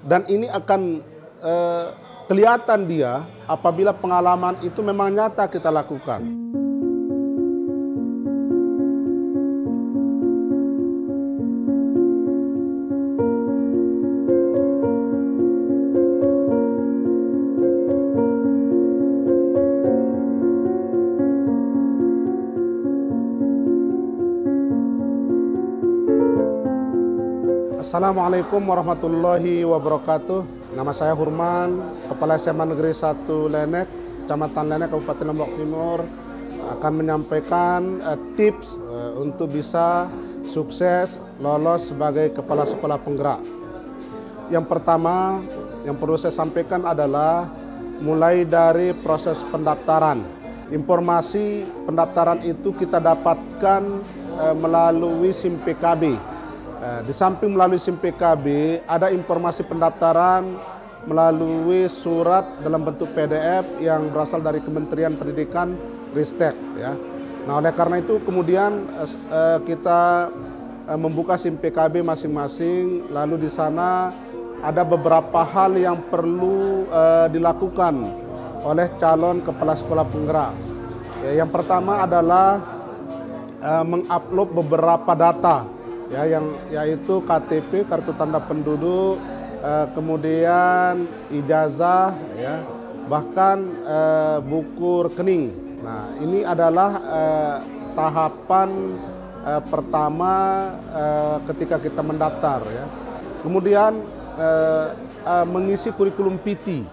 Dan ini akan kelihatan dia apabila pengalaman itu memang nyata kita lakukan. Assalamualaikum warahmatullahi wabarakatuh. Nama saya Hurman, Kepala SMA Negeri 1 Lenek, Kecamatan Lenek, Kabupaten Lombok Timur, akan menyampaikan tips untuk bisa sukses lolos sebagai Kepala Sekolah Penggerak. Yang pertama yang perlu saya sampaikan adalah mulai dari proses pendaftaran. Informasi pendaftaran itu kita dapatkan melalui SIM PKB. Di samping melalui SIM PKB, ada informasi pendaftaran melalui surat dalam bentuk PDF yang berasal dari Kementerian Pendidikan Ristek. Ya. Nah, oleh karena itu kemudian kita membuka SIM PKB masing-masing, lalu di sana ada beberapa hal yang perlu dilakukan oleh calon kepala sekolah penggerak. Ya, yang pertama adalah mengupload beberapa data. Ya, yaitu KTP, kartu tanda penduduk, kemudian ijazah, ya, bahkan buku rekening. Nah, ini adalah tahapan pertama ketika kita mendaftar. Ya. Kemudian mengisi kurikulum PT,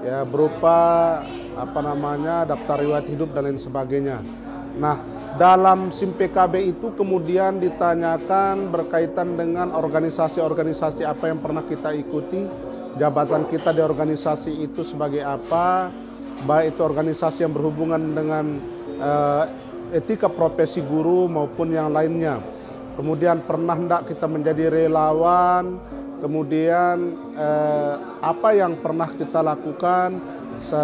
ya, berupa daftar riwayat hidup dan lain sebagainya. Nah, dalam SIM PKB itu kemudian ditanyakan berkaitan dengan organisasi-organisasi apa yang pernah kita ikuti, jabatan kita di organisasi itu sebagai apa, baik itu organisasi yang berhubungan dengan etika profesi guru maupun yang lainnya. Kemudian pernah hendak kita menjadi relawan, kemudian apa yang pernah kita lakukan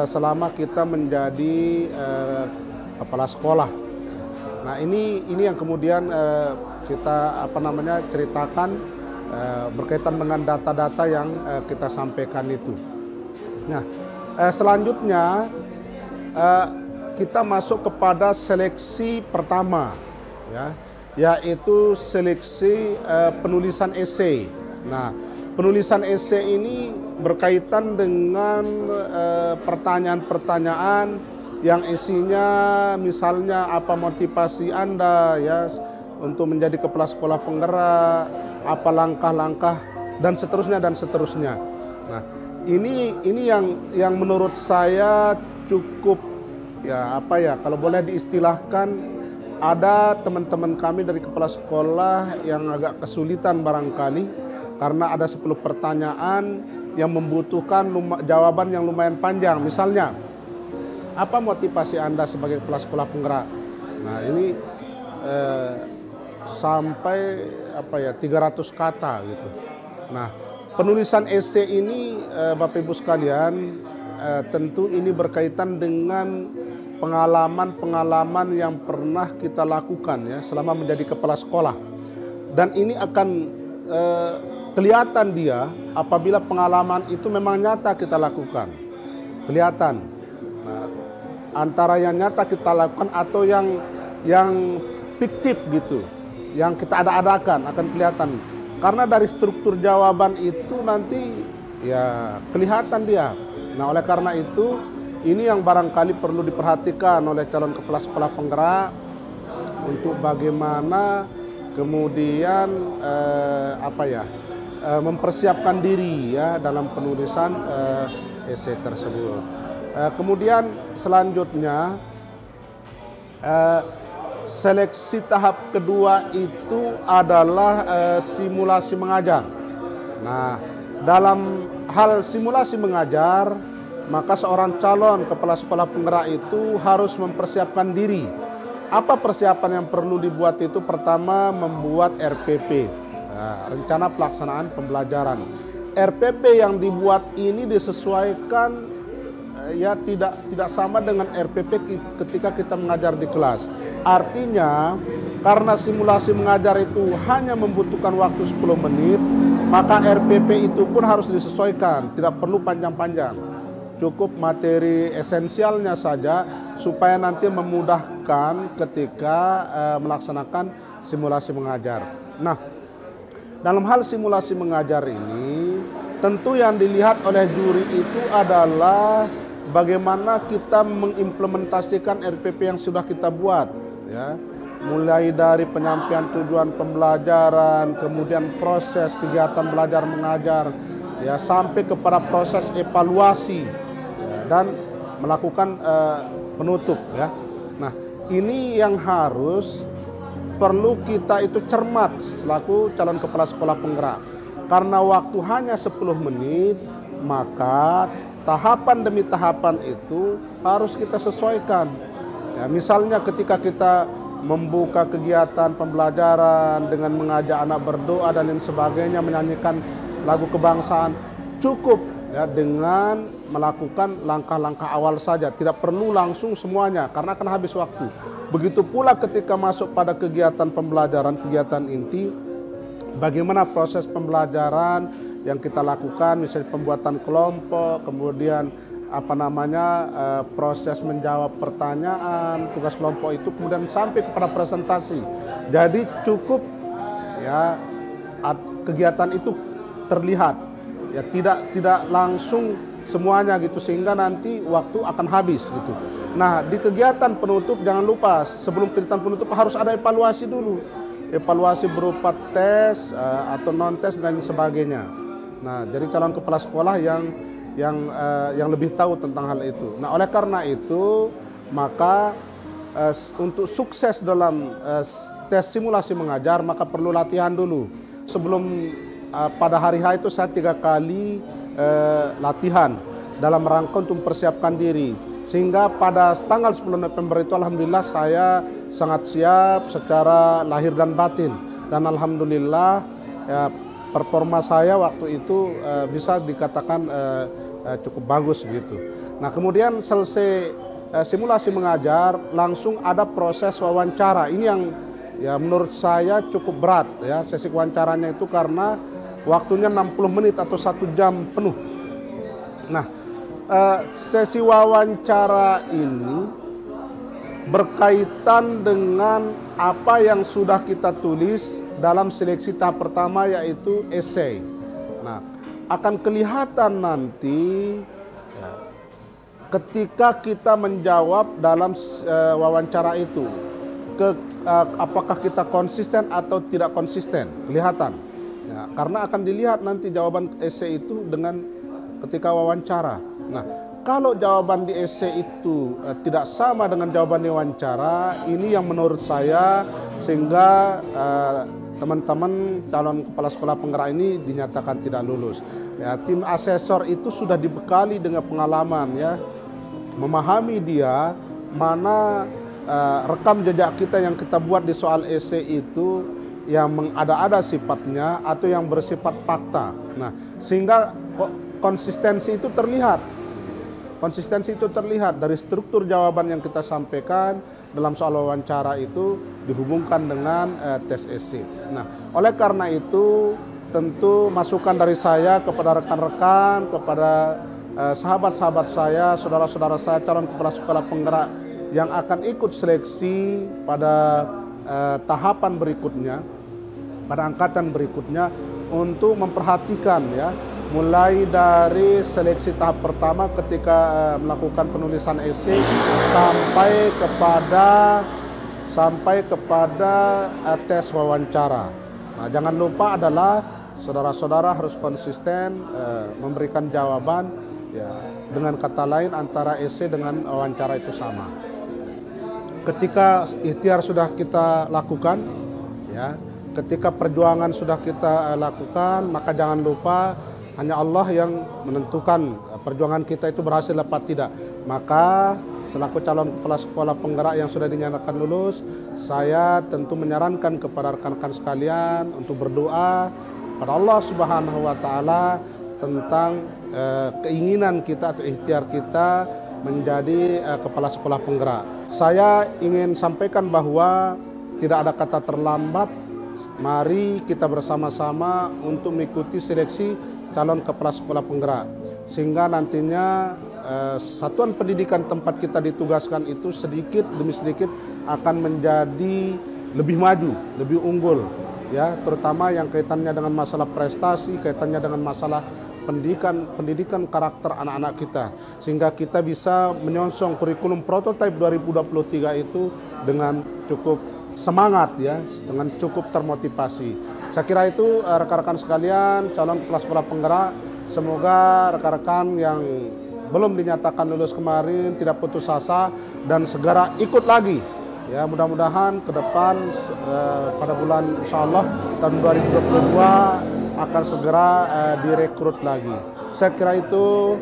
selama kita menjadi kepala sekolah. Nah, ini yang kemudian kita ceritakan berkaitan dengan data-data yang kita sampaikan itu. Nah, selanjutnya kita masuk kepada seleksi pertama, ya, yaitu seleksi penulisan esai. Nah, penulisan esai ini berkaitan dengan pertanyaan-pertanyaan yang isinya misalnya apa motivasi Anda, ya, untuk menjadi kepala sekolah penggerak, apa langkah-langkah dan seterusnya. Nah, ini yang menurut saya cukup, ya, kalau boleh diistilahkan, ada teman-teman kami dari kepala sekolah yang agak kesulitan barangkali karena ada 10 pertanyaan yang membutuhkan jawaban yang lumayan panjang. Misalnya, apa motivasi Anda sebagai kepala sekolah penggerak? Nah, ini sampai 300 kata gitu. Nah, penulisan esai ini Bapak Ibu sekalian, tentu ini berkaitan dengan pengalaman-pengalaman yang pernah kita lakukan, ya, selama menjadi kepala sekolah. Dan ini akan kelihatan dia apabila pengalaman itu memang nyata kita lakukan. Kelihatan. Nah, antara yang nyata kita lakukan atau yang fiktif gitu, yang kita ada-adakan akan kelihatan. Karena dari struktur jawaban itu nanti, ya, kelihatan dia. Nah, oleh karena itu ini yang barangkali perlu diperhatikan oleh calon kepala sekolah penggerak untuk bagaimana kemudian mempersiapkan diri, ya, dalam penulisan esai tersebut. Kemudian selanjutnya seleksi tahap kedua itu adalah simulasi mengajar. Nah, dalam hal simulasi mengajar, maka seorang calon kepala sekolah penggerak itu harus mempersiapkan diri. Apa persiapan yang perlu dibuat itu? Pertama, membuat RPP, rencana pelaksanaan pembelajaran. RPP yang dibuat ini disesuaikan, ya, tidak sama dengan RPP ketika kita mengajar di kelas. Artinya karena simulasi mengajar itu hanya membutuhkan waktu 10 menit, maka RPP itu pun harus disesuaikan, tidak perlu panjang-panjang. Cukup materi esensialnya saja supaya nanti memudahkan ketika melaksanakan simulasi mengajar. Nah, dalam hal simulasi mengajar ini, tentu yang dilihat oleh juri itu adalah bagaimana kita mengimplementasikan RPP yang sudah kita buat, ya. Mulai dari penyampaian tujuan pembelajaran, kemudian proses kegiatan belajar mengajar, ya, sampai kepada proses evaluasi, ya, dan melakukan penutup, ya. Nah, ini yang harus perlu kita itu cermat selaku calon kepala sekolah penggerak. Karena waktu hanya 10 menit, maka tahapan demi tahapan itu harus kita sesuaikan. Ya, misalnya ketika kita membuka kegiatan pembelajaran dengan mengajak anak berdoa dan lain sebagainya, menyanyikan lagu kebangsaan, cukup ya dengan melakukan langkah-langkah awal saja, tidak perlu langsung semuanya karena akan habis waktu. Begitu pula ketika masuk pada kegiatan pembelajaran, kegiatan inti, bagaimana proses pembelajaran yang kita lakukan, misalnya pembuatan kelompok, kemudian proses menjawab pertanyaan, tugas kelompok itu, kemudian sampai kepada presentasi. Jadi cukup ya kegiatan itu terlihat, ya tidak langsung semuanya gitu, sehingga nanti waktu akan habis gitu. Nah, di kegiatan penutup jangan lupa sebelum kegiatan penutup harus ada evaluasi dulu. Evaluasi berupa tes atau non tes dan sebagainya. Nah, jadi calon kepala sekolah yang lebih tahu tentang hal itu. Nah, oleh karena itu maka untuk sukses dalam tes simulasi mengajar maka perlu latihan dulu. Sebelum pada hari H itu saya 3 kali latihan dalam rangka untuk mempersiapkan diri, sehingga pada tanggal 10 November itu alhamdulillah saya sangat siap secara lahir dan batin, dan alhamdulillah ya, performa saya waktu itu bisa dikatakan cukup bagus gitu. Nah, kemudian selesai simulasi mengajar langsung ada proses wawancara. Ini yang ya menurut saya cukup berat ya, sesi wawancaranya itu karena waktunya 60 menit atau 1 jam penuh. Nah, sesi wawancara ini berkaitan dengan apa yang sudah kita tulis dalam seleksi tahap pertama, yaitu esai. Nah, akan kelihatan nanti ya, ketika kita menjawab dalam wawancara itu, apakah kita konsisten atau tidak konsisten, kelihatan. Ya, karena akan dilihat nanti jawaban esai itu dengan ketika wawancara. Nah, kalau jawaban di esai itu tidak sama dengan jawaban di wawancara, ini yang menurut saya sehingga teman-teman calon kepala sekolah penggerak ini dinyatakan tidak lulus. Ya, tim asesor itu sudah dibekali dengan pengalaman ya, memahami dia mana rekam jejak kita yang kita buat di soal esai itu yang mengada-ada sifatnya atau yang bersifat fakta. Nah, sehingga konsistensi itu terlihat. Konsistensi itu terlihat dari struktur jawaban yang kita sampaikan dalam soal wawancara itu dihubungkan dengan tes esai. Nah, oleh karena itu tentu masukan dari saya kepada rekan-rekan, kepada sahabat-sahabat saya, saudara-saudara saya calon kepala sekolah penggerak yang akan ikut seleksi pada tahapan berikutnya, pada angkatan berikutnya, untuk memperhatikan ya, mulai dari seleksi tahap pertama ketika melakukan penulisan esai sampai kepada tes wawancara. Nah, jangan lupa adalah saudara-saudara harus konsisten memberikan jawaban ya, dengan kata lain antara esai dengan wawancara itu sama. Ketika ikhtiar sudah kita lakukan ya, ketika perjuangan sudah kita lakukan, maka jangan lupa hanya Allah yang menentukan perjuangan kita itu berhasil apa tidak. Maka selaku calon kepala sekolah penggerak yang sudah dinyatakan lulus, saya tentu menyarankan kepada rekan-rekan sekalian untuk berdoa pada Allah Subhanahu wa taala tentang keinginan kita atau ikhtiar kita menjadi kepala sekolah penggerak. Saya ingin sampaikan bahwa tidak ada kata terlambat. Mari kita bersama-sama untuk mengikuti seleksi calon kepala sekolah penggerak. Sehingga nantinya satuan pendidikan tempat kita ditugaskan itu sedikit demi sedikit akan menjadi lebih maju, lebih unggul. Ya, terutama yang kaitannya dengan masalah prestasi, kaitannya dengan masalah pendidikan karakter anak-anak kita. Sehingga kita bisa menyongsong kurikulum prototipe 2023 itu dengan cukup semangat ya, dengan cukup termotivasi. Saya kira itu rekan-rekan sekalian, calon kepala sekolah penggerak, semoga rekan-rekan yang belum dinyatakan lulus kemarin tidak putus asa dan segera ikut lagi. Ya, mudah-mudahan ke depan pada bulan insyaallah tahun 2022 akan segera direkrut lagi. Saya kira itu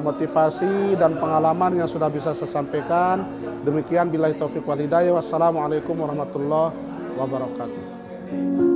motivasi dan pengalaman yang sudah bisa saya sampaikan. Demikian billahi taufiq wal hidayah. Wassalamualaikum warahmatullahi wabarakatuh.